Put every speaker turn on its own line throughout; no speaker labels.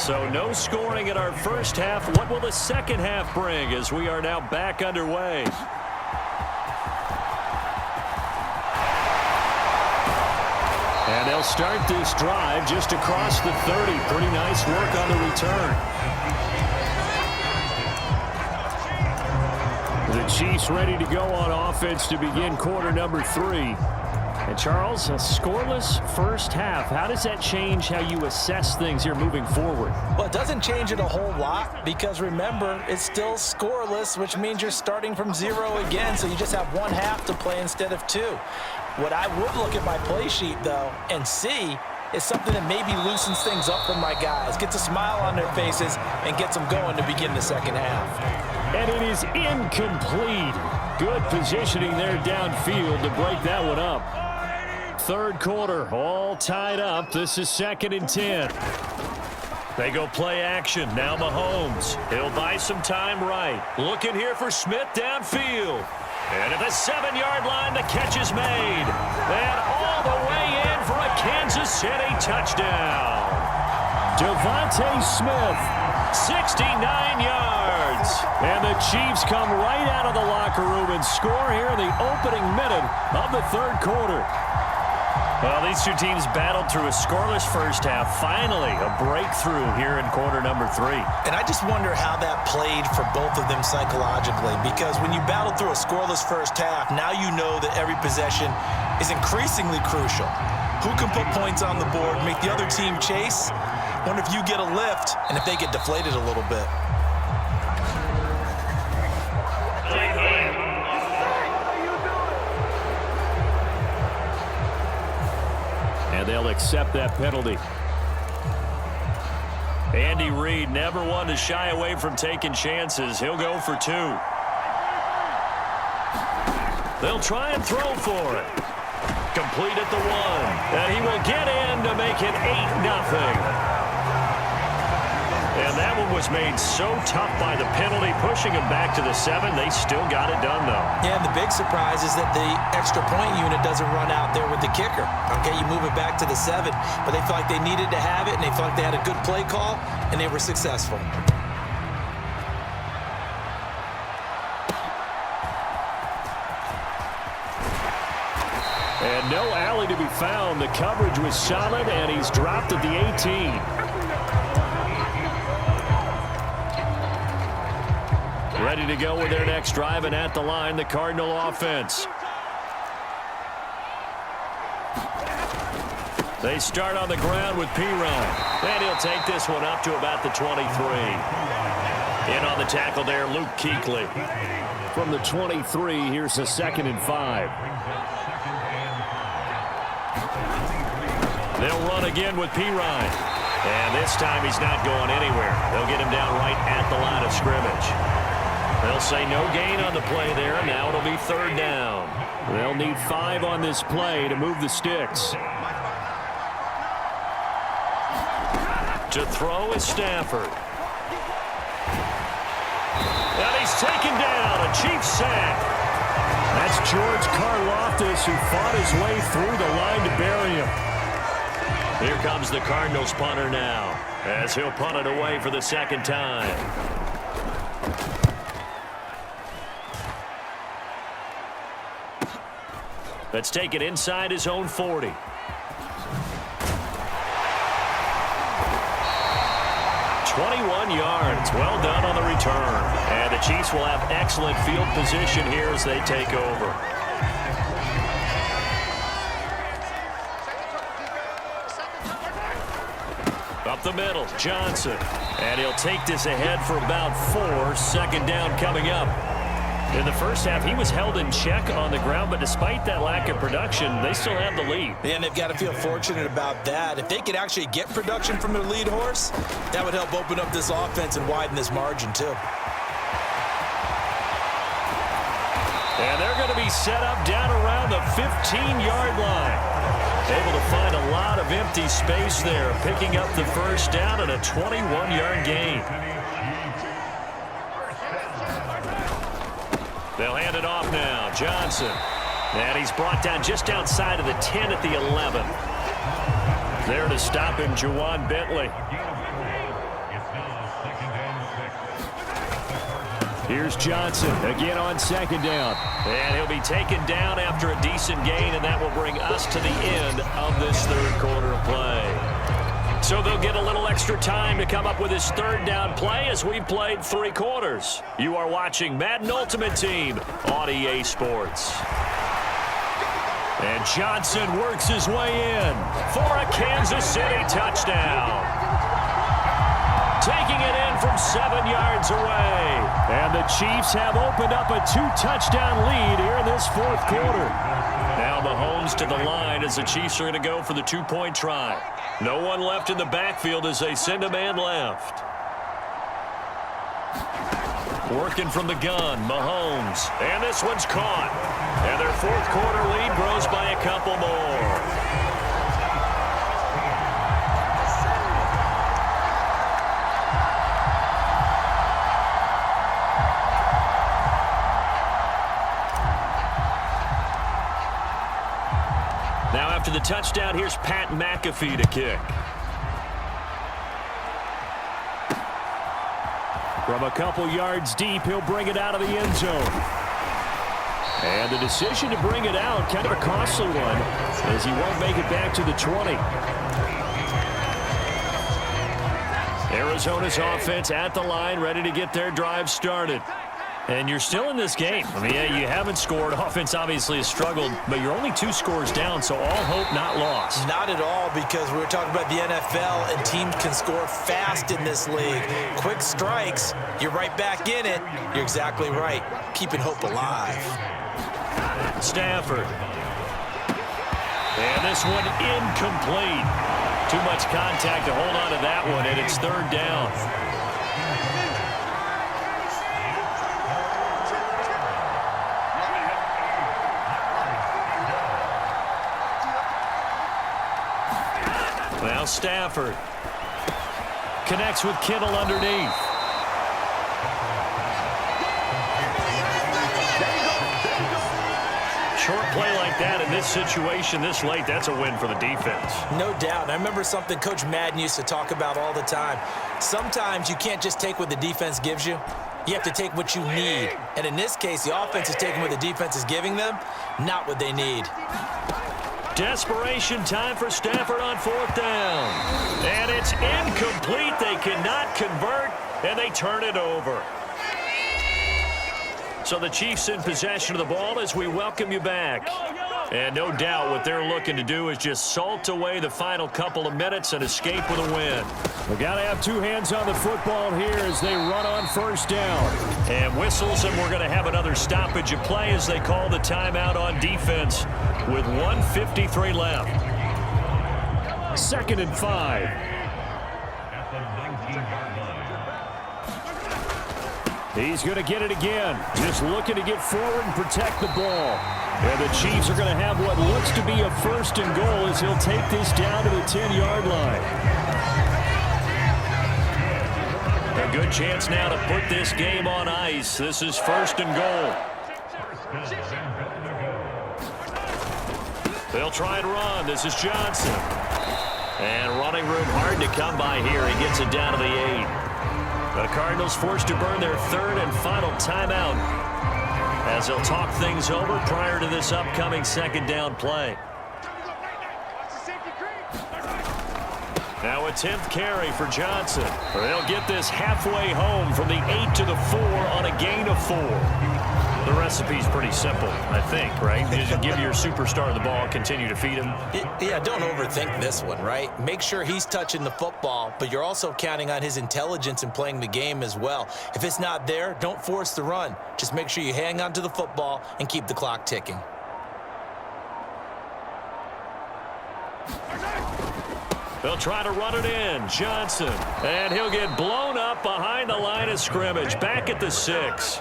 So no scoring in our first half. What will the second half bring as we are now back underway? And they'll start this drive just across the 30. Pretty nice work on the return. The Chiefs ready to go on offense to begin quarter number 3. And Charles, a scoreless first half. How does that change how you assess things here moving forward?
Well, it doesn't change it a whole lot because remember, it's still scoreless, which means you're starting from 0 again, so you just have one half to play instead of 2. What I would look at my play sheet, though, and see is something that maybe loosens things up for my guys, gets a smile on their faces, and gets them going to begin the second half.
And it is incomplete. Good positioning there downfield to break that one up. Third quarter, all tied up. This is 2nd and 10. They go play action. Now Mahomes. He'll buy some time right. Looking here for Smith downfield. And at the 7-yard line, the catch is made. And all the way in for a Kansas City touchdown. Devontae Smith, 69 yards. And the Chiefs come right out of the locker room and score here in the opening minute of the third quarter. Well, these two teams battled through a scoreless first half. Finally, a breakthrough here in quarter number 3.
And I just wonder how that played for both of them psychologically, because when you battle through a scoreless first half, now you know that every possession is increasingly crucial. Who can put points on the board, make the other team chase? Wonder if you get a lift and if they get deflated a little bit.
And they'll accept that penalty. Andy Reid never one to shy away from taking chances. He'll go for 2. They'll try and throw for it. Complete at the 1. And he will get in to make it 8-0. And that one was made so tough by the penalty, pushing him back to the 7. They still got it done, though.
Yeah, and the big surprise is that the extra point unit doesn't run out there with the kicker. Okay, you move it back to the 7, but they felt like they needed to have it, and they felt like they had a good play call, and they were successful.
And no alley to be found. The coverage was solid, and he's dropped at the 18. Ready to go with their next drive, and at the line, the Cardinal offense. They start on the ground with Pirine. And he'll take this one up to about the 23. In on the tackle there, Luke Kuechly. From the 23, here's a 2nd and 5. They'll run again with Pirine. And this time he's not going anywhere. They'll get him down right at the line of scrimmage. They'll say no gain on the play there. Now it'll be 3rd down. They'll need 5 on this play to move the sticks. To throw is Stafford. And he's taken down. A Chiefs sack. That's George Karlaftis, who fought his way through the line to bury him. Here comes the Cardinals punter now, as he'll punt it away for the 2nd time. Let's take it inside his own 40. 21 yards. Well done on the return. And the Chiefs will have excellent field position here as they take over. Up the middle, Johnson. And he'll take this ahead for about 4. 2nd down coming up. In the first half, he was held in check on the ground, but despite that lack of production, they still have the lead.
And they've got to feel fortunate about that. If they could actually get production from their lead horse, that would help open up this offense and widen this margin, too.
And they're going to be set up down around the 15-yard line. Able to find a lot of empty space there, picking up the first down and a 21-yard gain. They'll hand it off now. Johnson. And he's brought down just outside of the 10 at the 11. There to stop him, Juwan Bentley. Here's Johnson again on second down.
And he'll be taken down after a decent gain, and that will bring us to the end of this third quarter of play. So they'll get a little extra time to come up with his third down play as we've played 3 quarters. You are watching Madden Ultimate Team on EA Sports.
And Johnson works his way in for a Kansas City touchdown. Taking it in from 7 yards away. And the Chiefs have opened up a 2-touchdown lead here in this fourth quarter.
Now Mahomes to the line as the Chiefs are going to go for the 2-point try. No one left in the backfield as they send a man left. Working from the gun, Mahomes. And this one's caught. And their fourth quarter lead grows by a couple more. Now after the touchdown, here's Pat McAfee to kick.
From a couple yards deep, he'll bring it out of the end zone. And the decision to bring it out, kind of a costly one, as he won't make it back to the 20. Arizona's offense at the line, ready to get their drive started. And you're still in this game. I mean, yeah, you haven't scored. Offense obviously has struggled, but you're only 2 scores down, so all hope not lost.
Not at all, because we were talking about the NFL, and teams can score fast in this league. Quick strikes, you're right back in it. You're exactly right. Keeping hope alive.
Stafford. And this one incomplete. Too much contact to hold on to that one, and it's third down. Now Stafford connects with Kittle underneath. Short play like that in this situation this late, that's a win for the defense.
No doubt. I remember something Coach Madden used to talk about all the time. Sometimes you can't just take what the defense gives you. You have to take what you need. And in this case, the offense is taking what the defense is giving them, not what they need.
Desperation time for Stafford on fourth down. And it's incomplete. They cannot convert, and they turn it over. So the Chiefs in possession of the ball as we welcome you back. And no doubt what they're looking to do is just salt away the final couple of minutes and escape with a win.
We've got to have 2 hands on the football here as they run on first down.
And whistles, and we're going to have another stoppage of play as they call the timeout on defense with 1:53 left.
2nd and 5. He's going to get it again. Just looking to get forward and protect the ball. And the Chiefs are going to have what looks to be a 1st and goal as he'll take this down to the 10-yard line.
A good chance now to put this game on ice. This is 1st and goal. They'll try and run. This is Johnson. And running room hard to come by here. He gets it down to the 8. The Cardinals forced to burn their 3rd and final timeout as they'll talk things over prior to this upcoming 2nd down play. Now a 10th carry for Johnson. They'll get this halfway home from the 8 to the 4 on a gain of 4. The recipe's pretty simple, I think, right? You just give your superstar the ball, continue to feed him.
Yeah, don't overthink this one, right? Make sure he's touching the football, but you're also counting on his intelligence in playing the game as well. If it's not there, don't force the run. Just make sure you hang on to the football and keep the clock ticking.
They'll try to run it in. Johnson. And he'll get blown up behind the line of scrimmage. Back at the 6.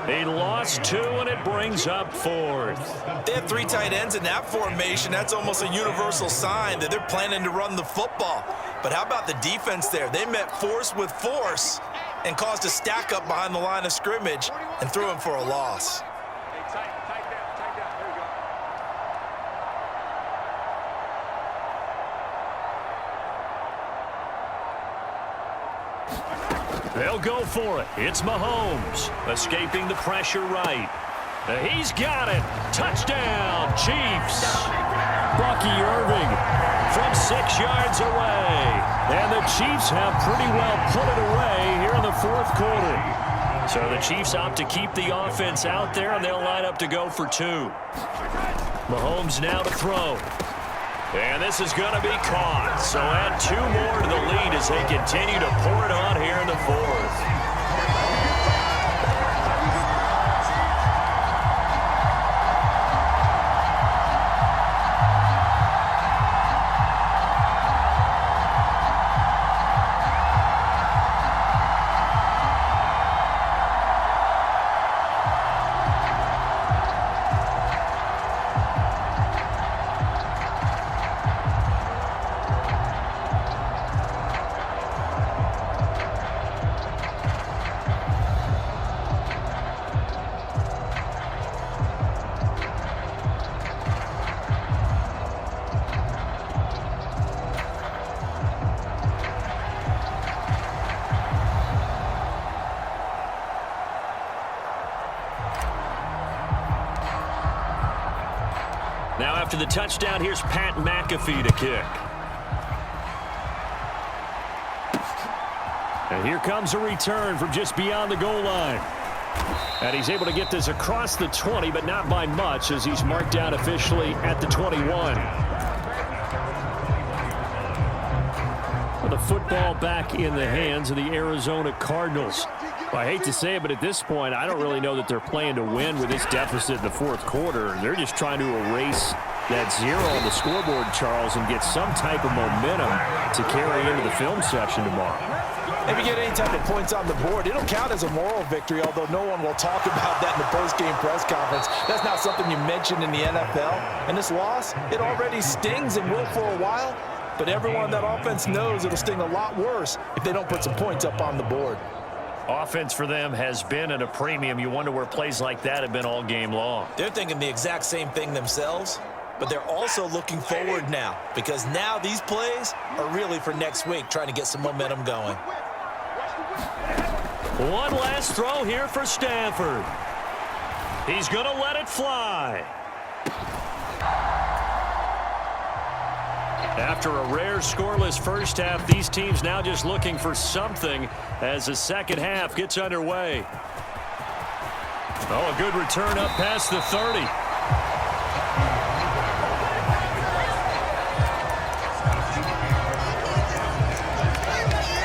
He lost 2, and it brings up 4th.
They have 3 tight ends in that formation. That's almost a universal sign that they're planning to run the football. But how about the defense there? They met force with force and caused a stack up behind the line of scrimmage and threw him for a loss.
They'll go for it. It's Mahomes.
Escaping the pressure right.
He's got it. Touchdown, Chiefs. Bucky Irving from 6 yards away. And the Chiefs have pretty well put it away here in the fourth quarter.
So the Chiefs opt to keep the offense out there, and they'll line up to go for 2. Mahomes now to throw. And this is going to be caught. So add 2 more to the lead as they continue to pour it on here in the fourth. Now after the touchdown, here's Pat McAfee to kick.
And here comes a return from just beyond the goal line. And he's able to get this across the 20, but not by much as he's marked down officially at the 21. With the football back in the hands of the Arizona Cardinals. Well, I hate to say it, but at this point, I don't really know that they're playing to win with this deficit in the fourth quarter. They're just trying to erase that 0 on the scoreboard, Charles, and get some type of momentum to carry into the film section tomorrow.
If you get any type of points on the board, it'll count as a moral victory, although no one will talk about that in the post-game press conference. That's not something you mentioned in the NFL. And this loss, it already stings and will for a while, but everyone on that offense knows it'll sting a lot worse if they don't put some points up on the board.
Offense for them has been at a premium. You wonder where plays like that have been all game long.
They're thinking the exact same thing themselves, but they're also looking forward now because now these plays are really for next week, trying to get some momentum going.
One last throw here for Stanford. He's going to let it fly. After a rare scoreless first half, these teams now just looking for something as the second half gets underway. Oh, a good return up past the 30.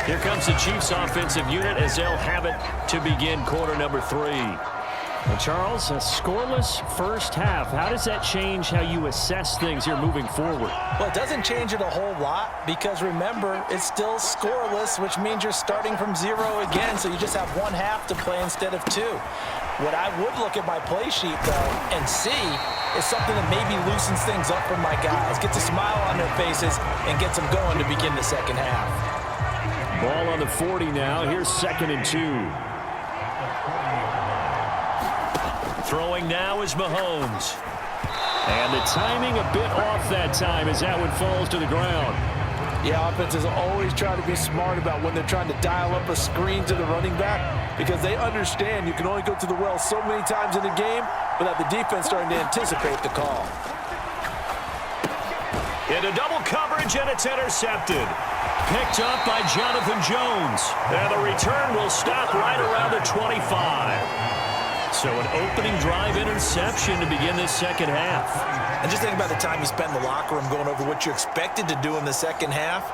Here comes the Chiefs offensive unit as they'll have it to begin quarter number 3.
And Charles, a scoreless first half. How does that change how you assess things here moving forward?
Well, it doesn't change it a whole lot because, remember, it's still scoreless, which means you're starting from 0 again, so you just have 1 half to play instead of 2. What I would look at my play sheet, though, and see is something that maybe loosens things up for my guys, gets a smile on their faces, and gets them going to begin the second half.
Ball on the 40 now. Here's 2nd and 2.
Throwing now is Mahomes.
And the timing a bit off that time as that one falls to the ground.
Yeah, offenses always try to be smart about when they're trying to dial up a screen to the running back because they understand you can only go to the well so many times in a game without the defense starting to anticipate the call.
Into double coverage, and it's intercepted.
Picked up by Jonathan Jones.
And the return will stop right around the 25. So an opening drive interception to begin this second half.
And just think about the time you spend in the locker room going over what you expected to do in the second half.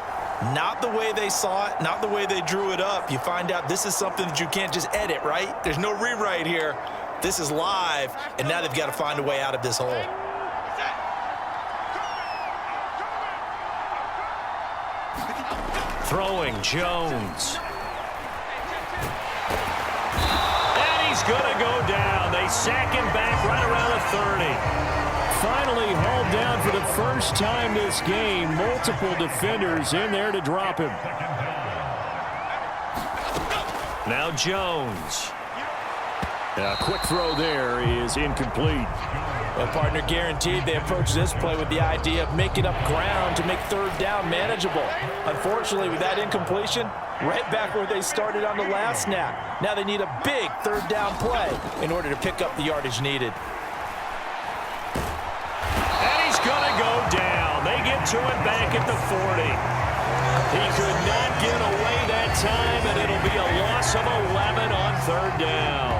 Not the way they saw it, not the way they drew it up. You find out this is something that you can't just edit, right? There's no rewrite here. This is live, and now they've got to find a way out of this hole.
Throwing Jones. He's going to go down. They sack him back right around the 30.
Finally hauled down for the first time this game. Multiple defenders in there to drop him.
Now Jones.
Quick throw there is incomplete.
Well, partner, guaranteed they approach this play with the idea of making up ground to make third down manageable. Unfortunately, with that incompletion, right back where they started on the last snap. Now they need a big third down play in order to pick up the yardage needed.
And he's going to go down. They get to him back at the 40. He could not get away that time, and it'll be a loss of 11 on third down.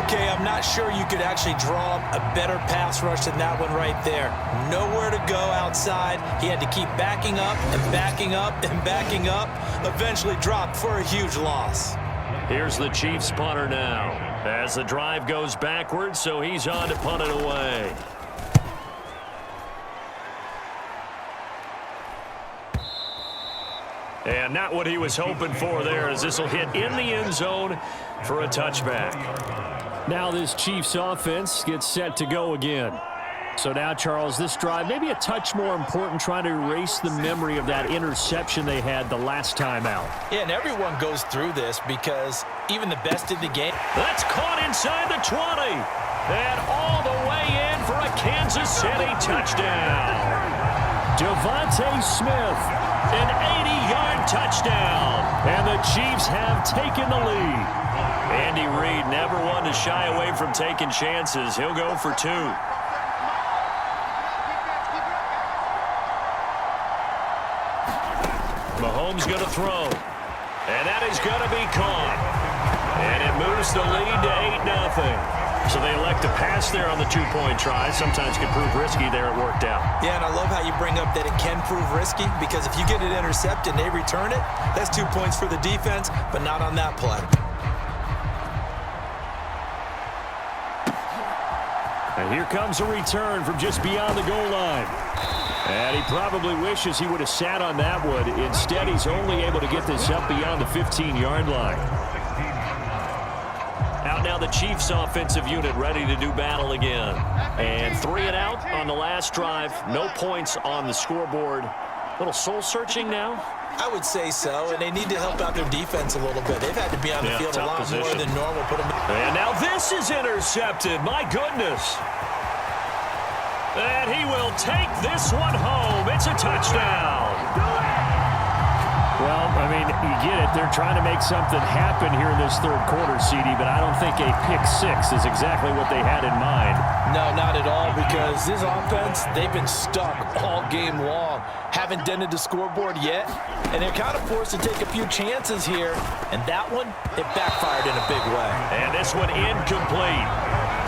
Okay, I'm not sure you could actually draw a better pass rush than that one right there. Nowhere to go outside. He had to keep backing up and backing up and backing up. Eventually dropped for a huge loss.
Here's the Chiefs punter now as the drive goes backwards, so he's on to punt it away. And not what he was hoping for there, as this will hit in the end zone for a touchback.
Now this Chiefs offense gets set to go again. So now, Charles, this drive maybe a touch more important, trying to erase the memory of that interception they had the last time out.
Yeah, and everyone goes through this because even the best in the game.
That's caught inside the 20. And all the way in for a Kansas City touchdown.
Devontae Smith, an 80-yard touchdown. And the Chiefs have taken the lead.
Andy Reid never one to shy away from taking chances. He'll go for two. Mahomes going to throw. And that is going to be caught. And it moves the lead to 8-0. So they elect to pass there on the two-point try. Sometimes can prove risky there. It worked out.
Yeah, and I love how you bring up that it can prove risky, because if you get it intercepted and they return it, that's 2 points for the defense, but not on that play.
And here comes a return from just beyond the goal line. And he probably wishes he would have sat on that one. Instead, he's only able to get this up beyond the 15-yard line.
Out now the Chiefs offensive unit ready to do battle again. And 3 and out on the last drive. No points on the scoreboard. Little soul-searching now?
I would say so, and they need to help out their defense a little bit. They've had to be on the field a lot more than normal.
And now this is intercepted. My goodness. And he will take this one home. It's a touchdown.
Well, I mean, you get it. They're trying to make something happen here in this third quarter, CD, but I don't think a pick six is exactly what they had in mind.
No, not at all, because this offense, they've been stuck all game long. Haven't dented the scoreboard yet, and they're kind of forced to take a few chances here, and that one, it backfired in a big way.
And this one incomplete.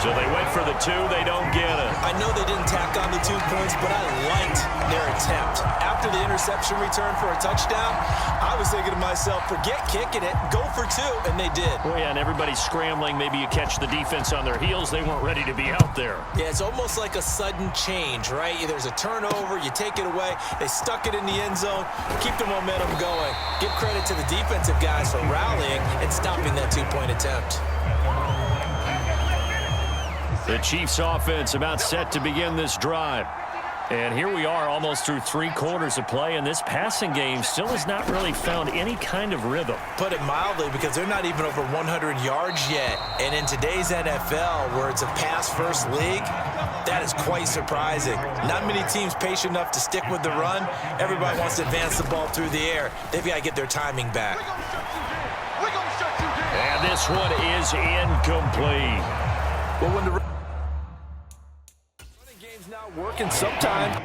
So they went for the 2, they don't get it.
I know they didn't tack on the 2 points, but I liked their attempt. After the interception return for a touchdown, I was thinking to myself, forget kicking it, go for 2, and they did.
Oh, yeah, and everybody's scrambling. Maybe you catch the defense on their heels. They weren't ready to be out there.
Yeah, it's almost like a sudden change, right? There's a turnover, you take it away, they stuck it in the end zone, keep the momentum going. Give credit to the defensive guys for rallying and stopping that 2-point attempt.
The Chiefs offense about set to begin this drive. And here we are almost through 3 quarters of play, and this passing game still has not really found any kind of rhythm.
Put it mildly, because they're not even over 100 yards yet. And in today's NFL, where it's a pass-first league, that is quite surprising. Not many teams patient enough to stick with the run. Everybody wants to advance the ball through the air. They've got to get their timing back.
And this one is incomplete.
Well, when the running game's not working sometimes.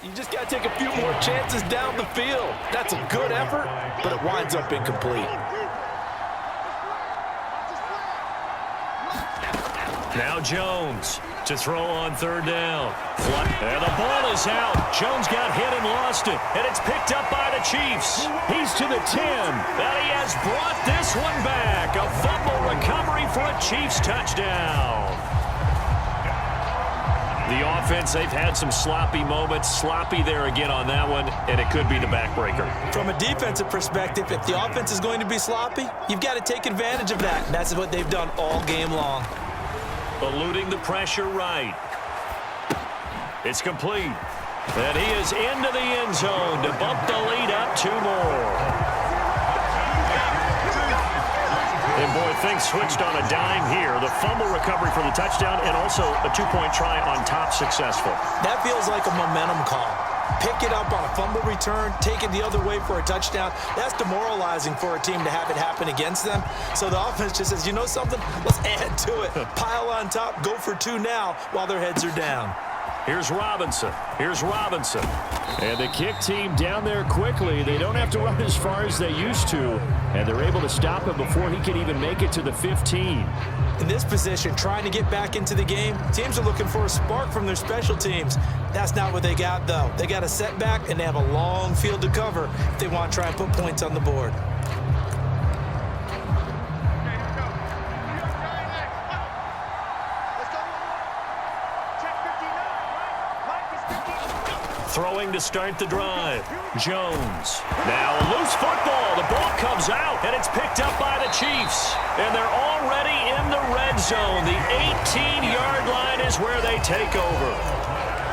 You just got to take a few more chances down the field. That's a good effort, but it winds up incomplete.
Now Jones to throw on third down. And the ball is out. Jones got hit and lost it. And it's picked up by the Chiefs.
He's to the 10.
And he has brought this one back. A fumble recovery for a Chiefs touchdown. The offense, they've had some sloppy moments. Sloppy there again on that one, and it could be the backbreaker.
From a defensive perspective, if the offense is going to be sloppy, you've got to take advantage of that. And that's what they've done all game long.
Eluding the pressure right. It's complete. And he is into the end zone to bump the lead up 2 more. And boy, things switched on a dime here. The fumble recovery for the touchdown and also a 2-point try on top successful.
That feels like a momentum call. Pick it up on a fumble return, take it the other way for a touchdown. That's demoralizing for a team to have it happen against them. So the offense just says, you know something? Let's add to it. Pile on top, go for 2 now while their heads are down.
Here's Robinson. Here's Robinson.
And the kick team down there quickly. They don't have to run as far as they used to. And they're able to stop him before he can even make it to the 15.
In this position, trying to get back into the game, teams are looking for a spark from their special teams. That's not what they got, though. They got a setback, and they have a long field to cover if they want to try and put points on the board.
Throwing to start the drive. Jones. Now a loose football. The ball comes out, and it's picked up by the Chiefs. And they're already in the red zone. The 18-yard line is where they take over.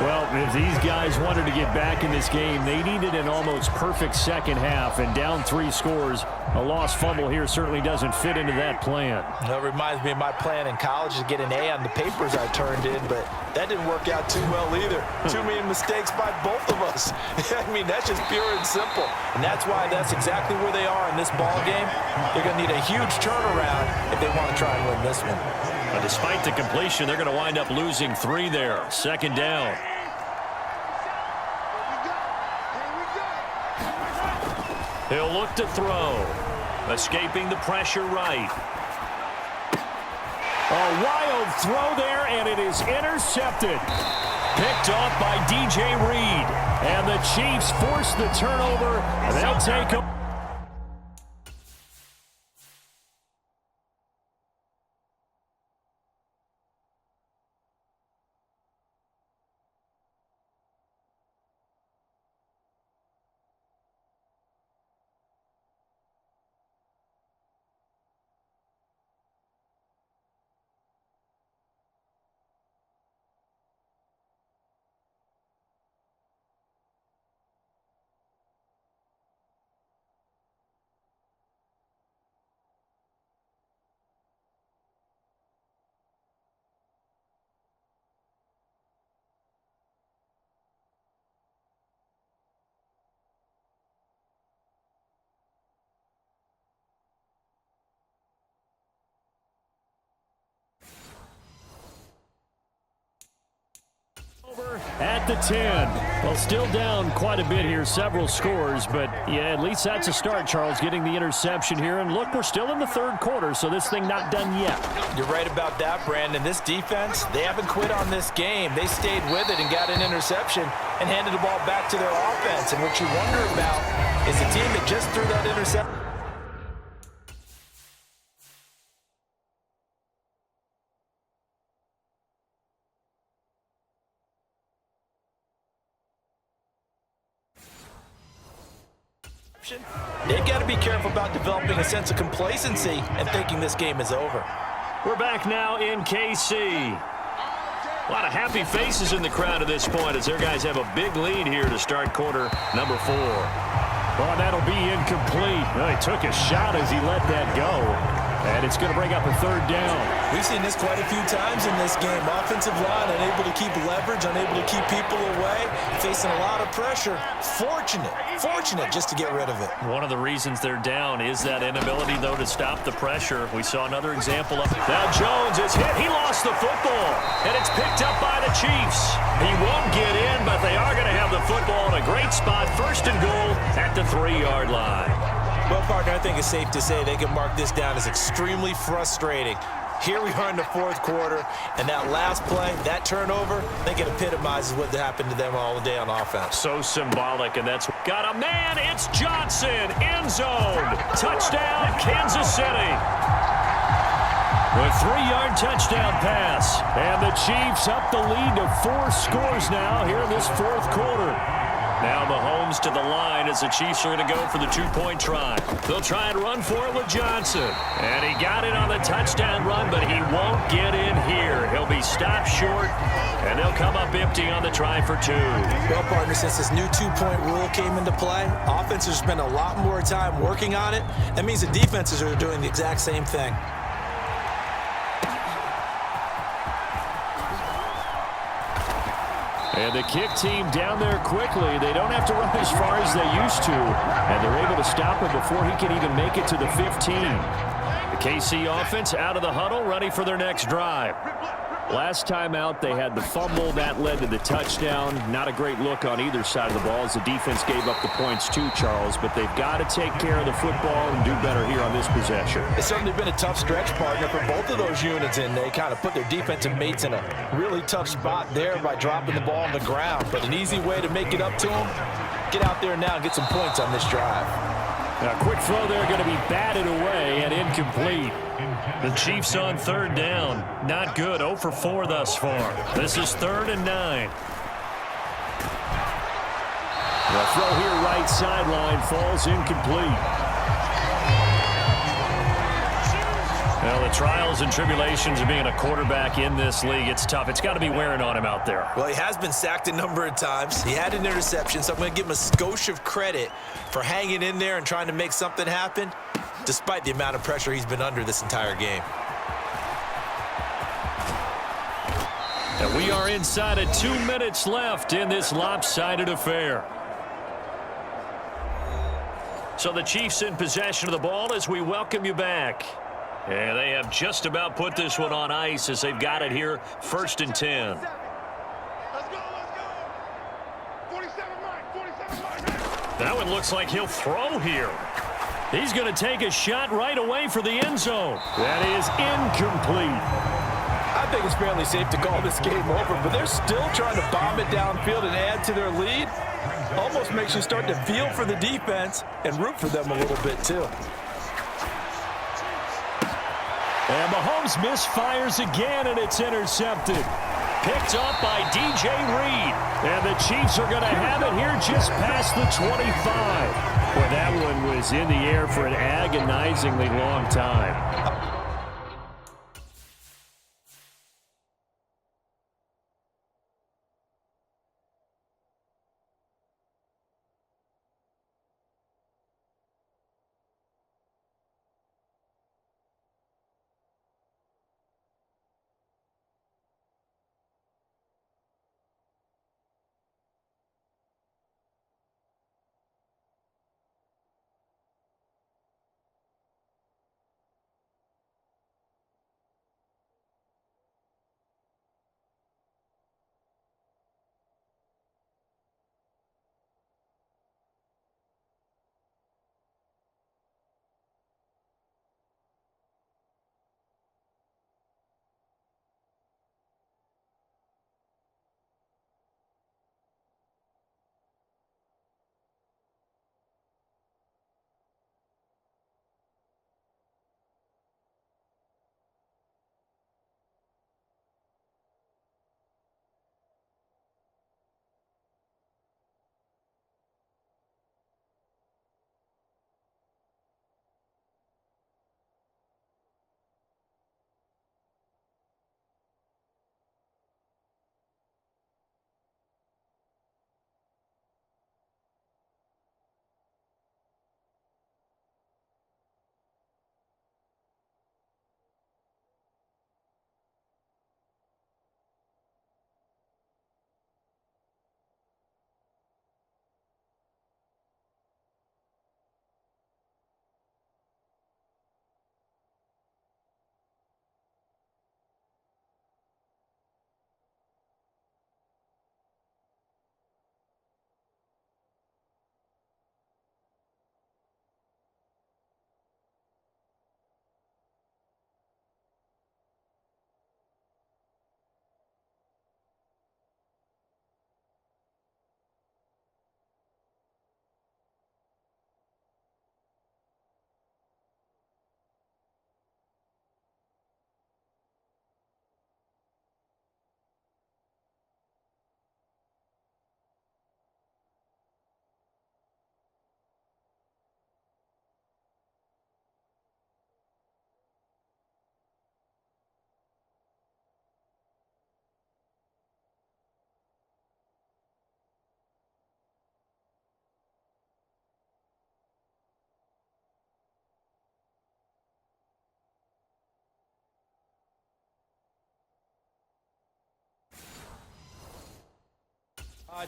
Well, if these guys wanted to get back in this game, they needed an almost perfect second half. And down 3 scores, a lost fumble here certainly doesn't fit into that plan.
That reminds me of my plan in college to get an A on the papers I turned in, but that didn't work out too well either. Too many mistakes by both of us. I mean, that's just pure and simple. And that's why that's exactly where they are in this ball game. They're going to need a huge turnaround if they want to try and win this one.
But despite the completion, they're going to wind up losing 3 there. Second down. He'll look to throw. Escaping the pressure right.
A wild throw there, and it is intercepted.
Picked off by DJ Reed.
And the Chiefs force the turnover. They'll take him. At the 10. Well, still down quite a bit here, several scores, but yeah, at least that's a start, Charles, getting the interception here. And look, we're still in the 3rd quarter, so this thing not done yet.
You're right about that, Brandon. This defense, they haven't quit on this game. They stayed with it and got an interception and handed the ball back to their offense. And what you wonder about is the team that just threw that interception. They've got to be careful about developing a sense of complacency and thinking this game is over.
We're back now in KC. A lot of happy faces in the crowd at this point as their guys have a big lead here to start quarter number 4.
Well, that'll be incomplete. Well, he took a shot as he let that go. And it's going to bring up a third down.
We've seen this quite a few times in this game. Offensive line unable to keep leverage, unable to keep people away, facing a lot of pressure. Fortunate just to get rid of it.
One of the reasons they're down is that inability, though, to stop the pressure. We saw another example of now Jones is hit. He lost the football, and it's picked up by the Chiefs. He won't get in, but they are going to have the football in a great spot. First and goal at the 3-yard line.
Well, partner, I think it's safe to say they can mark this down as extremely frustrating. Here we are in the fourth quarter, and that last play, that turnover, I think it epitomizes what happened to them all day on offense.
So symbolic, and that's got a man. It's Johnson, end zone. Touchdown, Kansas City.
The 3-yard touchdown pass. And the Chiefs up the lead to 4 scores now here in this fourth quarter.
Now Mahomes to the line as the Chiefs are going to go for the 2-point try. They'll try and run for it with Johnson. And he got it on the touchdown run, but he won't get in here. He'll be stopped short, and they'll come up empty on the try for 2.
Well, partner, since this new 2-point rule came into play, offenses spend a lot more time working on it. That means the defenses are doing the exact same thing.
And the kick team down there quickly. They don't have to run as far as they used to. And they're able to stop him before he can even make it to the 15. The KC offense out of the huddle, ready for their next drive. Last time out, they had the fumble. That led to the touchdown. Not a great look on either side of the ball as the defense gave up the points too, Charles. But they've got to take care of the football and do better here on this possession.
It's certainly been a tough stretch, partner, for both of those units, and they kind of put their defensive mates in a really tough spot there by dropping the ball on the ground. But an easy way to make it up to them, get out there now and get some points on this drive.
Now, quick throw there going to be batted away and incomplete.
The Chiefs on third down. Not good. 0 for 4 thus far. This is 3rd and 9.
The throw here right sideline falls incomplete.
Well, the trials and tribulations of being a quarterback in this league, it's tough. It's got to be wearing on him out there.
Well, he has been sacked a number of times. He had an interception, so I'm going to give him a skosh of credit for hanging in there and trying to make something happen, despite the amount of pressure he's been under this entire game.
And we are inside of 2 minutes left in this lopsided affair.
So the Chiefs in possession of the ball as we welcome you back. And they have just about put this one on ice as they've got it here, 1st and 10.
Let's go. 47 Mike.
That one looks like he'll throw here.
He's going to take a shot right away for the end zone. That is incomplete.
I think it's fairly safe to call this game over, but they're still trying to bomb it downfield and add to their lead. Almost makes you start to feel for the defense and root for them a little bit, too.
And Mahomes misfires again, and it's intercepted.
Picked up by DJ Reed.
And the Chiefs are going to have it here just past the 25. Boy, that one was in the air for an agonizingly long time.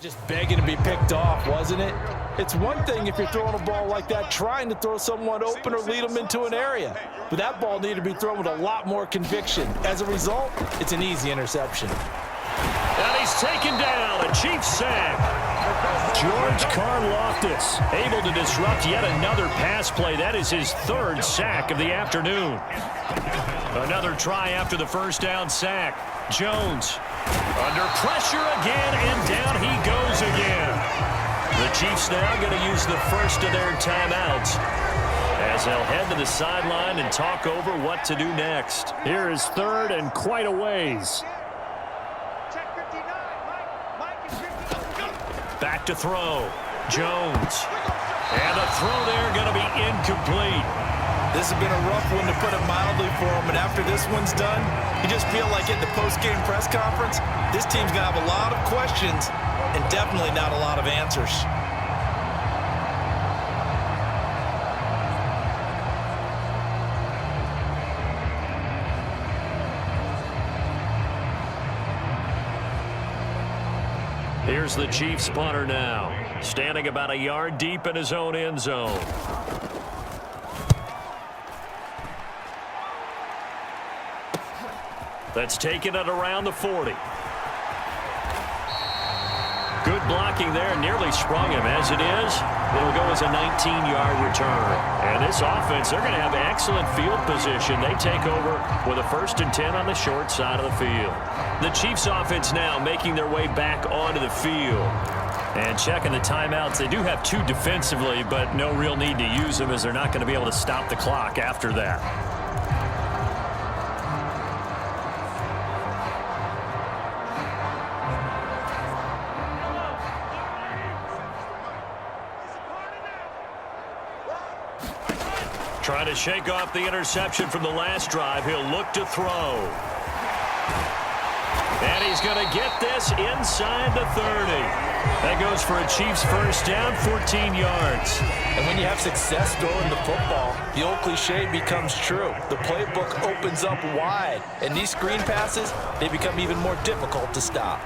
Just begging to be picked off, wasn't it? It's one thing if you're throwing a ball like that, trying to throw someone open or lead them into an area. But that ball needed to be thrown with a lot more conviction. As a result, it's an easy interception.
And he's taken down, a Chiefs sack.
George Karlaftis
Able to disrupt yet another pass play. That is his third sack of the afternoon. Another try after the first down sack. Jones under pressure again, and down he goes again. The Chiefs now going to use the first of their timeouts as they'll head to the sideline and talk over what to do next.
Here is third and quite a ways.
Back to throw. Jones. And the throw there going to be incomplete.
This has been a rough one, to put it mildly, for him. But after this one's done, you just feel like at the post-game press conference, this team's going to have a lot of questions and definitely not a lot of answers.
Here's the Chiefs punter now, standing about a yard deep in his own end zone. That's taken it around the 40. Good blocking there, nearly sprung him. As it is, it'll go as a 19-yard return. And this offense, they're going to have excellent field position. They take over with a 1st and 10 on the short side of the field. The Chiefs offense now making their way back onto the field. And checking the timeouts. They do have 2 defensively, but no real need to use them as they're not going to be able to stop the clock after that. Trying to shake off the interception from the last drive. He'll look to throw. And he's going to get this inside the 30. That goes for a Chiefs first down, 14 yards.
And when you have success throwing the football, the old cliche becomes true. The playbook opens up wide. And these screen passes, they become even more difficult to stop.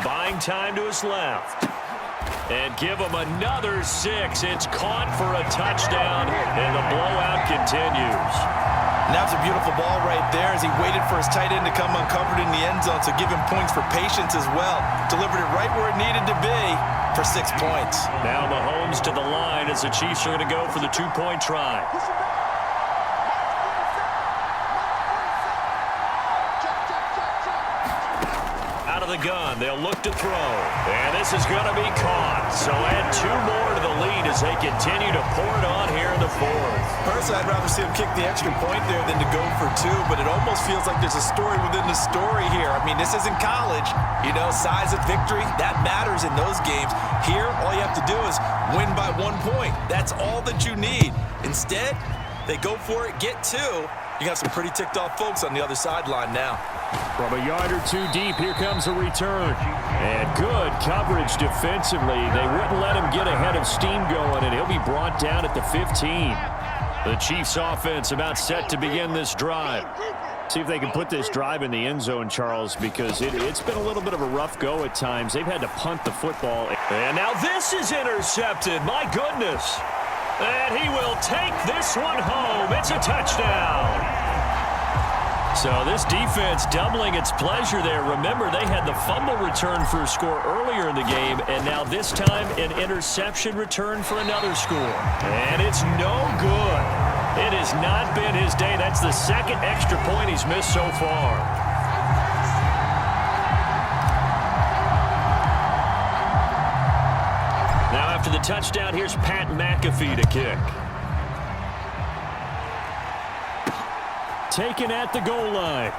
Buying time to his left. And give him another 6. It's caught for a touchdown, and the blowout continues.
And that was a beautiful ball right there as he waited for his tight end to come uncovered in the end zone, so give him points for patience as well. Delivered it right where it needed to be for 6 points.
Now Mahomes to the line as the Chiefs are going to go for the 2-point try. Out of the gun, they'll look to throw. And this is going to be caught. So add 2 more to the lead as they continue to pour it on here in the 4th.
Personally, I'd rather see him kick the extra point there than to go for 2, but it almost feels like there's a story within the story here. I mean, this isn't college. You know, size of victory, that matters in those games. Here, all you have to do is win by 1 point. That's all that you need. Instead, they go for it, get 2. You got some pretty ticked off folks on the other sideline now.
From a yard or 2 deep, here comes a return. And good coverage defensively. They wouldn't let him get ahead of steam going, and he'll be brought down at the 15. The Chiefs offense about set to begin this drive. See if they can put this drive in the end zone, Charles, because it's been a little bit of a rough go at times. They've had to punt the football.
And now this is intercepted. My goodness. And he will take this one home. It's a touchdown. So this defense doubling its pleasure there. Remember, they had the fumble return for a score earlier in the game, and now this time an interception return for another score. And it's no good. It has not been his day. That's the 2nd extra point he's missed so far. Now after the touchdown, here's Pat McAfee to kick.
Taken at the goal line.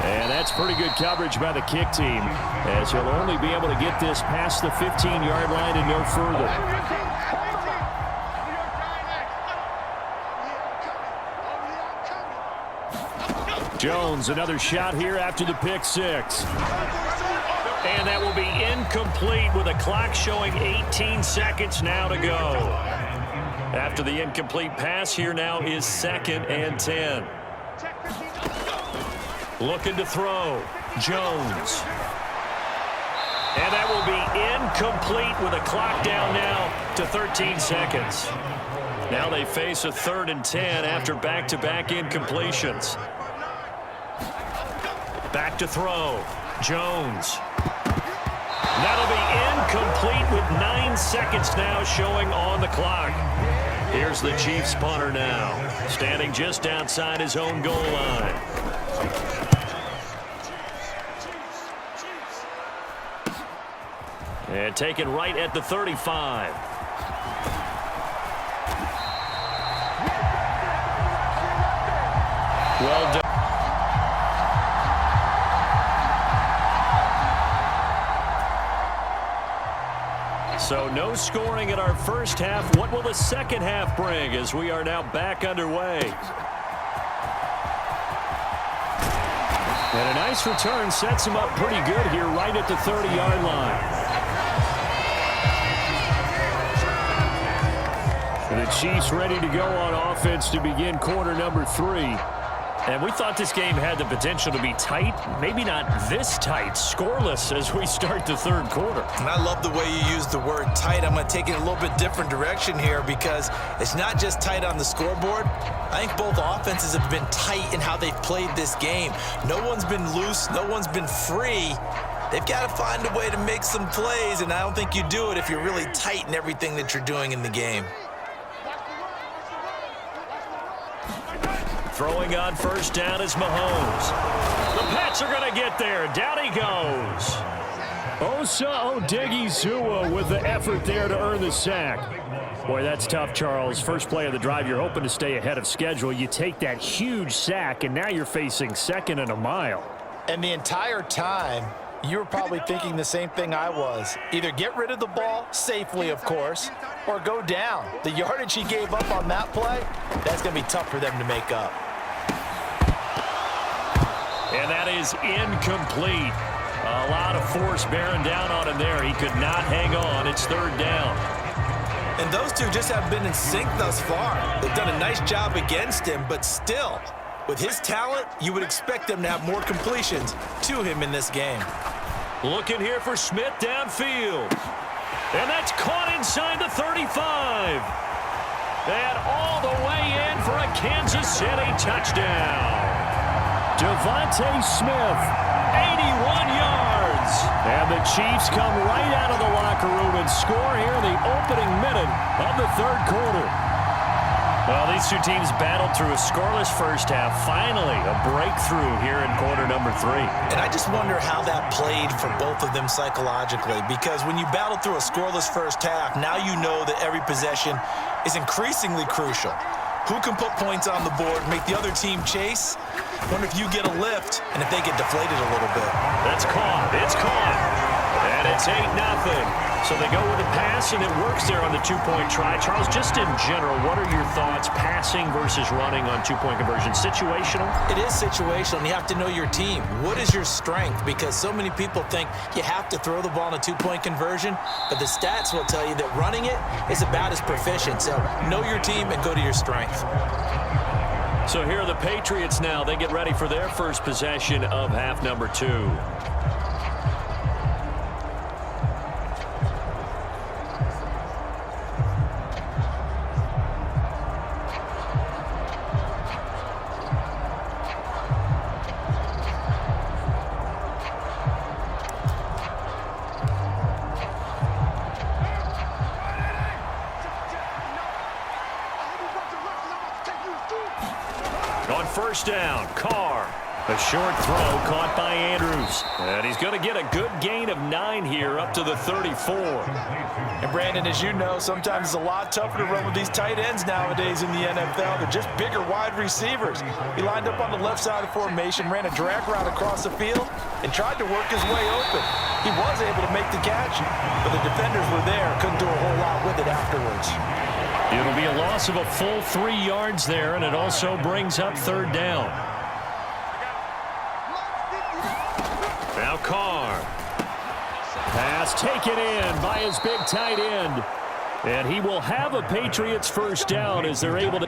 And that's pretty good coverage by the kick team, as he'll only be able to get this past the 15-yard line and no further. Jones, another shot here after the pick 6.
And that will be incomplete with a clock showing 18 seconds now to go. After the incomplete pass, here now is 2nd and 10. Looking to throw. Jones. And that will be incomplete with a clock down now to 13 seconds. Now they face a 3rd and 10 after back-to-back incompletions. Back to throw. Jones. That'll be incomplete with 9 seconds now showing on the clock. Here's the Chiefs punter now, standing just outside his own goal line. And taken right at the 35. Well done. So no scoring in our first half. What will the second half bring as we are now back underway? And a nice return sets him up pretty good here right at the 30-yard line. The Chiefs ready to go on offense to begin quarter number 3. And we thought this game had the potential to be tight, maybe not this tight, scoreless as we start the 3rd quarter.
And I love the way you use the word tight. I'm going to take it a little bit different direction here because it's not just tight on the scoreboard. I think both offenses have been tight in how they've played this game. No one's been loose. No one's been free. They've got to find a way to make some plays, and I don't think you do it if you're really tight in everything that you're doing in the game.
Throwing on first down is Mahomes. The Pats are going to get there. Down he goes.
Osa Odigizua with the effort there to earn the sack. Boy, that's tough, Charles. First play of the drive, you're hoping to stay ahead of schedule. You take that huge sack, and now you're facing 2nd and a mile.
And the entire time, you were probably thinking the same thing I was. Either get rid of the ball, safely, of course, or go down. The yardage he gave up on that play, that's going to be tough for them to make up.
And that is incomplete. A lot of force bearing down on him there. He could not hang on. It's 3rd down.
And those two just have been in sync thus far. They've done a nice job against him, but still, with his talent, you would expect them to have more completions to him in this game.
Looking here for Smith downfield. And that's caught inside the 35. And all the way in for a Kansas City touchdown.
Devontae Smith, 81 yards. And the Chiefs come right out of the locker room and score here in the opening minute of the 3rd quarter.
Well, these two teams battled through a scoreless first half. Finally, a breakthrough here in quarter number 3.
And I just wonder how that played for both of them psychologically, because when you battle through a scoreless first half, now you know that every possession is increasingly crucial. Who can put points on the board, make the other team chase? Wonder if you get a lift and if they get deflated a little bit.
That's caught. It's caught. And it's 8-0. So they go with a pass, and it works there on the 2-point try. Charles, just in general, what are your thoughts passing versus running on 2-point conversion? Situational?
It is situational, and you have to know your team. What is your strength? Because so many people think you have to throw the ball in a 2-point conversion, but the stats will tell you that running it is about as proficient. So know your team and go to your strength.
So here are the Patriots now. They get ready for their first possession of half number 2. On first down, Carr. A short throw caught by Andrews. And he's going to get a good gain of 9 here up to the 34.
And Brandon, as you know, sometimes it's a lot tougher to run with these tight ends nowadays in the NFL. They're just bigger wide receivers. He lined up on the left side of the formation, ran a drag route across the field, and tried to work his way open. He was able to make the catch, but the defenders were there, couldn't do a whole lot with it afterwards.
It'll be a loss of a full 3 yards there, and it also brings up 3rd down. Now Carr.
Pass taken in by his big tight end. And he will have a Patriots first down as they're able to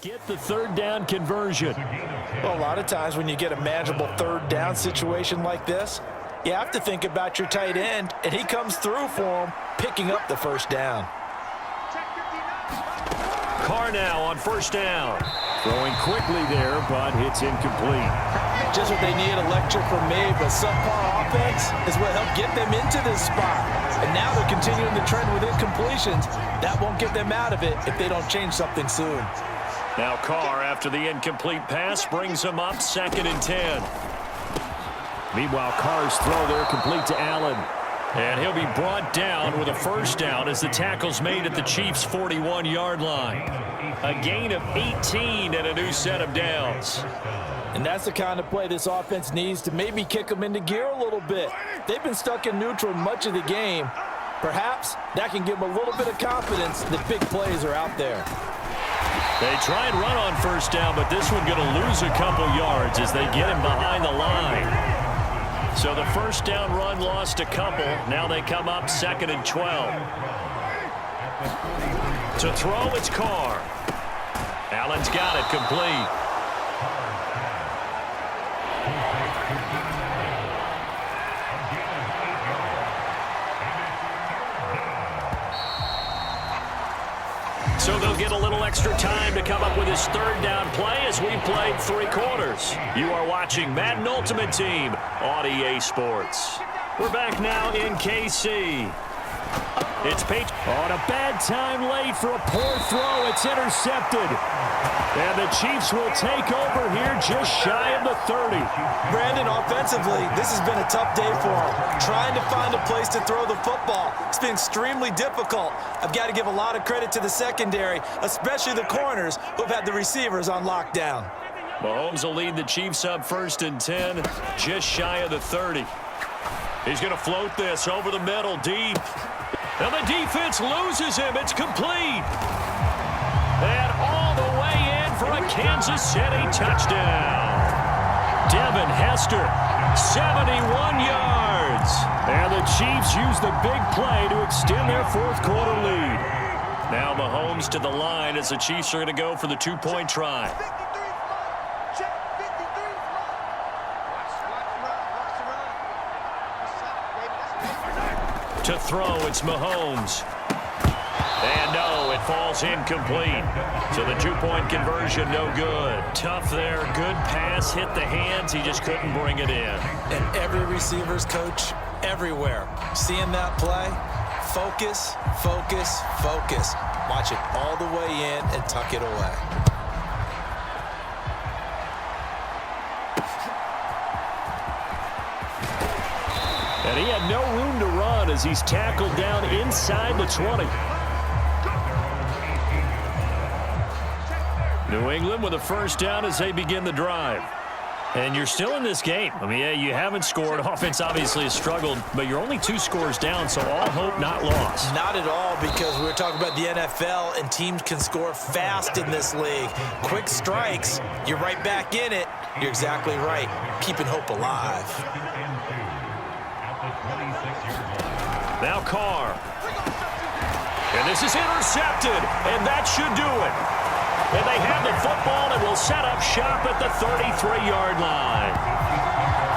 Get the third down conversion.
Well, a lot of times when you get a manageable third down situation like this, you have to think about your tight end, and he comes through for him, picking up the first down.
Carr now on first down.
Throwing quickly there, but it's incomplete.
Just what they need, a lecture from me, but subpar offense is what helped get them into this spot. And now they're continuing the trend with incompletions. That won't get them out of it if they don't change something soon.
Now Carr, after the incomplete pass, brings him up 2nd and 10.
Meanwhile, Carr's throw there complete to Allen.
And he'll be brought down with a first down as the tackle's made at the Chiefs' 41-yard line. A gain of 18 and a new set of downs.
And that's the kind of play this offense needs to maybe kick them into gear a little bit. They've been stuck in neutral much of the game. Perhaps that can give them a little bit of confidence that big plays are out there.
They try and run on first down, but this one going to lose a couple yards as they get him behind the line. So the first down run lost a couple. Now they come up 2nd and 12. To throw, it's Carr. Allen's got it complete. So they'll get a little extra time to come up with his third down play as we played 3 quarters. You are watching Madden Ultimate Team on EA Sports. We're back now in KC. It's Page.
On a bad time late for a poor throw. It's intercepted. And the Chiefs will take over here just shy of the 30.
Brandon, offensively, this has been a tough day for him. Trying to find a place to throw the football. It's been extremely difficult. I've got to give a lot of credit to the secondary, especially the corners who have had the receivers on lockdown.
Mahomes will lead the Chiefs up 1st and 10, just shy of the 30. He's going to float this over the middle, deep. And the defense loses him. It's complete. And all the way in for a Kansas City touchdown. Devin Hester, 71 yards.
And the Chiefs use the big play to extend their 4th quarter lead.
Now Mahomes to the line as the Chiefs are going to go for the 2-point try. To throw, it's Mahomes. And no, it falls incomplete. So the 2-point conversion, no good. Tough there, good pass, hit the hands, he just couldn't bring it in.
And every receiver's coach everywhere. Seeing that play, focus, focus, focus. Watch it all the way in and tuck it away.
And he had no room to run as he's tackled down inside the 20. New England with a first down as they begin the drive. And you're still in this game. I mean, yeah, you haven't scored. Offense obviously has struggled, but you're only 2 scores down, so all hope not lost.
Not at all, because we were talking about the NFL, and teams can score fast in this league. Quick strikes, you're right back in it. You're exactly right. Keeping hope alive.
Now Carr. And this is intercepted, and that should do it. And they have the football and will set up shop at the 33-yard line.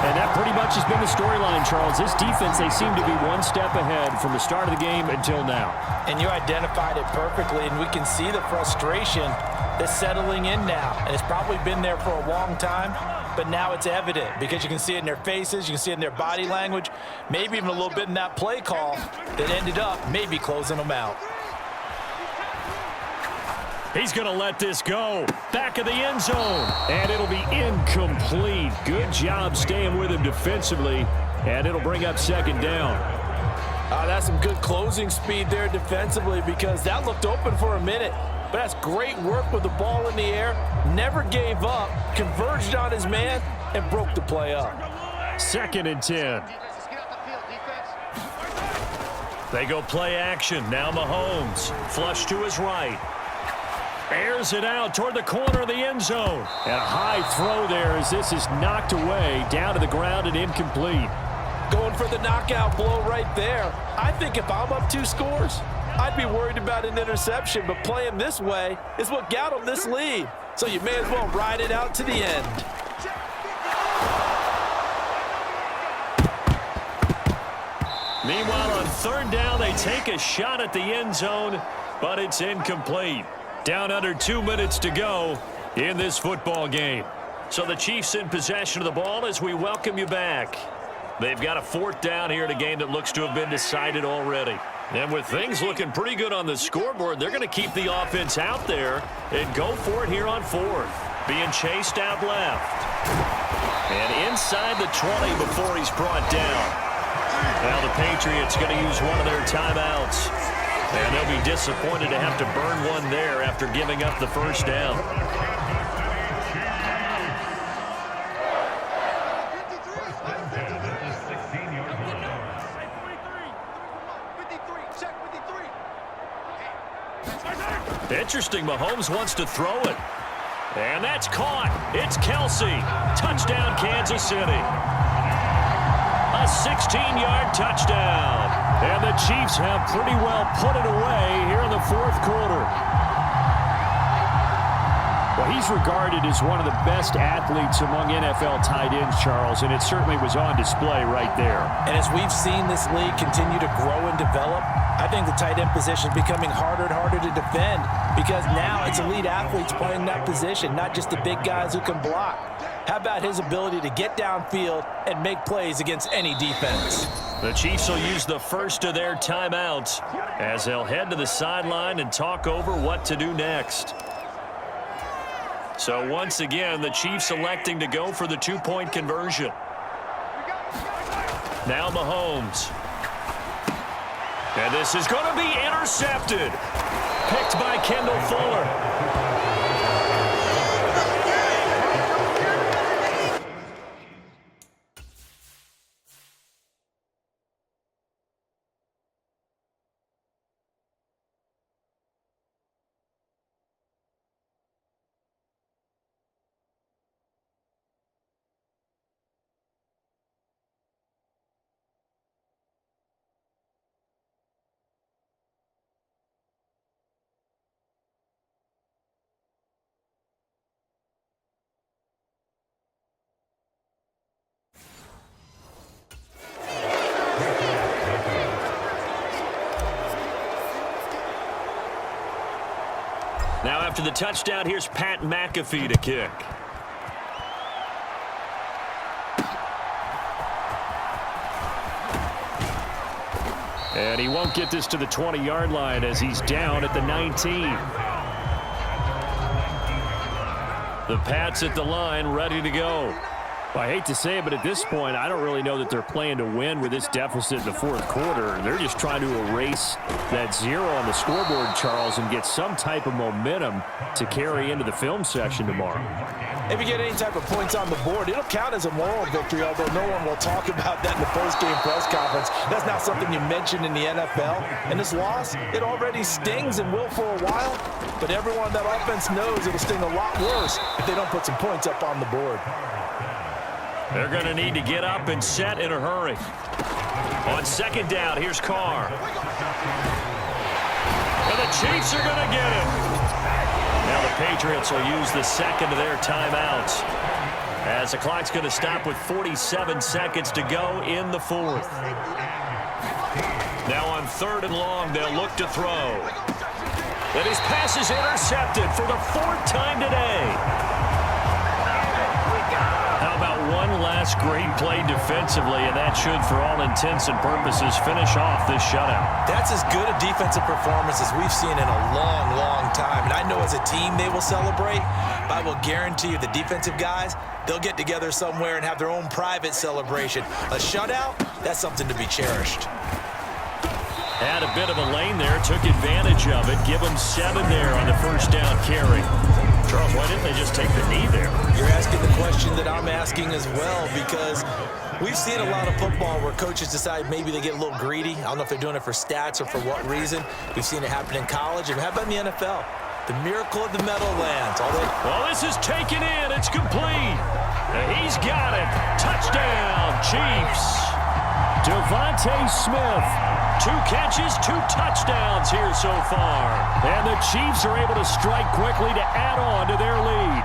And that pretty much has been the storyline, Charles. This defense, they seem to be one step ahead from the start of the game until now.
And you identified it perfectly, and we can see the frustration that's settling in now. And it's probably been there for a long time, but now it's evident because you can see it in their faces, you can see it in their body language, maybe even a little bit in that play call that ended up maybe closing them out.
He's going to let this go. Back of the end zone. And it'll be incomplete. Good job staying with him defensively. And it'll bring up 2nd down.
That's some good closing speed there defensively because that looked open for a minute. But that's great work with the ball in the air. Never gave up. Converged on his man and broke the play up.
2nd and 10.
They go play action. Now Mahomes. Flush to his right.
Airs it out toward the corner of the end zone. And a high throw there as this is knocked away down to the ground and incomplete.
Going for the knockout blow right there. I think if I'm up 2 scores, I'd be worried about an interception, but playing this way is what got him this lead. So you may as well ride it out to the end.
Meanwhile, on 3rd down, they take a shot at the end zone, but it's incomplete. Down under 2 minutes to go in this football game. So the Chiefs in possession of the ball as we welcome you back. They've got a 4th down here in a game that looks to have been decided already. And with things looking pretty good on the scoreboard, they're going to keep the offense out there and go for it here on 4th. Being chased out left. And inside the 20 before he's brought down. Now the Patriots going to use one of their timeouts. And they'll be disappointed to have to burn one there after giving up the 1st down. Interesting, Mahomes wants to throw it. And that's caught. It's Kelsey. Touchdown, Kansas City. A 16-yard touchdown.
And the Chiefs have pretty well put it away here in the 4th quarter. Well, he's regarded as one of the best athletes among NFL tight ends, Charles, and it certainly was on display right there.
And as we've seen this league continue to grow and develop, I think the tight end position is becoming harder and harder to defend because now it's elite athletes playing that position, not just the big guys who can block. How about his ability to get downfield and make plays against any defense?
The Chiefs will use the first of their timeouts as they'll head to the sideline and talk over what to do next. So once again, the Chiefs electing to go for the 2-point conversion. Now Mahomes. And this is going to be intercepted. Picked by Kendall Fuller. Now after the touchdown, here's Pat McAfee to kick.
And he won't get this to the 20-yard line as he's down at the 19. The Pats at the line, ready to go. Well, I hate to say it, but at this point, I don't really know that they're playing to win with this deficit in the 4th quarter. They're just trying to erase that 0 on the scoreboard, Charles, and get some type of momentum to carry into the film session tomorrow.
If you get any type of points on the board, it'll count as a moral victory, although no one will talk about that in the post-game press conference. That's not something you mention in the NFL. And this loss, it already stings and will for a while, but everyone on that offense knows it'll sting a lot worse if they don't put some points up on the board.
They're going to need to get up and set in a hurry. On 2nd down, here's Carr. And the Chiefs are going to get it. Now the Patriots will use the 2nd of their timeouts as the clock's going to stop with 47 seconds to go in the 4th. Now on 3rd and long, they'll look to throw. And his pass is intercepted for the 4th time today. How about one last great play defensively, and that should, for all intents and purposes, finish off this shutout.
That's as good a defensive performance as we've seen in a long, long time. And I know as a team they will celebrate, but I will guarantee you the defensive guys, they'll get together somewhere and have their own private celebration. A shutout, that's something to be cherished.
Had a bit of a lane there, took advantage of it. Give them 7 there on the 1st down carry. Charles, why didn't they just take the knee there?
You're asking the question that I'm asking as well, because we've seen a lot of football where coaches decide maybe they get a little greedy. I don't know if they're doing it for stats or for what reason. We've seen it happen in college. And how about in the NFL? The miracle of the Meadowlands.
Well, this is taken in. It's complete. And he's got it. Touchdown, Chiefs.
Devontae Smith.
2 catches, 2 touchdowns here so far.
And the Chiefs are able to strike quickly to add on to their lead.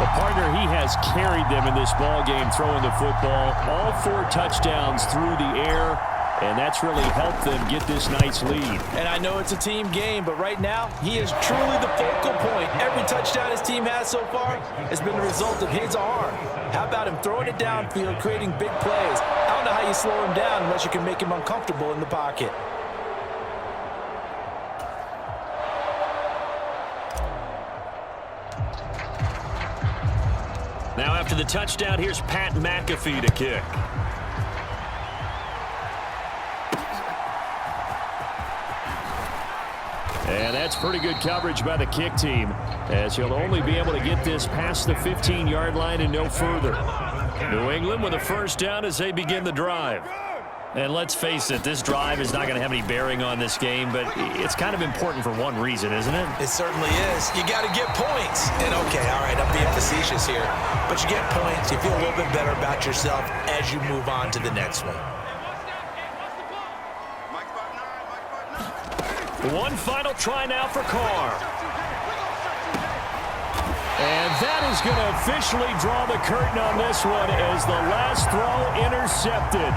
The partner, he has carried them in this ball game throwing the football. All 4 touchdowns through the air. And that's really helped them get this nice lead.
And I know it's a team game, but right now, he is truly the focal point. Every touchdown his team has so far has been the result of his arm. How about him throwing it downfield, creating big plays? I don't know how you slow him down unless you can make him uncomfortable in the pocket.
Now after the touchdown, here's Pat McAfee to kick.
And that's pretty good coverage by the kick team, as he'll only be able to get this past the 15-yard line and no further.
New England with a first down as they begin the drive.
And let's face it, this drive is not going to have any bearing on this game, but it's kind of important for one reason, isn't it?
It certainly is. You got to get points. And okay, all right, I'm being facetious here, but you get points, you feel a little bit better about yourself as you move on to the next one.
One final try now for Carr.
And that is going to officially draw the curtain on this one as the last throw intercepted.